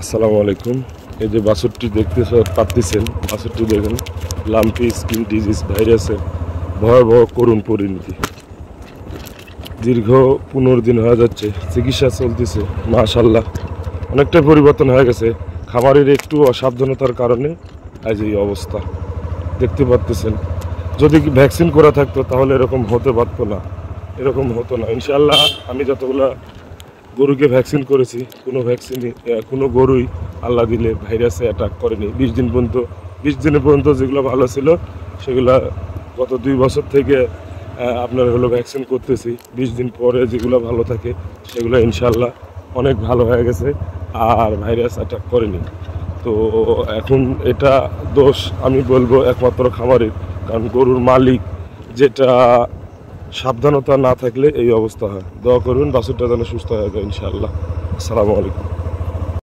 আসসালামু আলাইকুম। এই যে বাছুরটি দেখতে পাচ্ছেন, বাছুরটি দেখেন লাম্পি স্কিন ডিজিজ ভাইরাসের ভয়াবহ করুণ পরিণতি। দীর্ঘ 15 দিন হয়ে যাচ্ছে, চিকিৎসা চলতেছে। মাশাআল্লাহ অনেকটাই পরিবর্তন হয়ে গেছে। খামারের একটু অসাবধানতার কারণে আজ এই অবস্থা দেখতে পাচ্ছেন। যদি ভ্যাকসিন করা থাকতো তাহলে এরকম হতে পারতো না, এরকম হতো না। ইনশাআল্লাহ আমি যতগুলা গরুকে ভ্যাকসিন করেছি, কোনো গরুই আল্লাহ দিলে ভাইরাসে অ্যাটাক করেনি 20 দিনের পর্যন্ত যেগুলো ভালো ছিল সেগুলো গত 2 বছর থেকে আপনার ভ্যাকসিন করতেছি। 20 দিন পরে যেগুলো ভালো থাকে সেগুলো ইনশাআল্লাহ অনেক ভালো হয়ে গেছে আর ভাইরাস অ্যাটাক করেনি। তো এখন এটা দোষ আমি বলবো একমাত্র খামারের, কারণ গরুর মালিক যেটা সাবধানতা না থাকলে এই অবস্থা হয়। দোয়া করুন বাছুরটা যেন সুস্থ হয়ে যায় ইনশাআল্লাহ। আসসালামু আলাইকুম।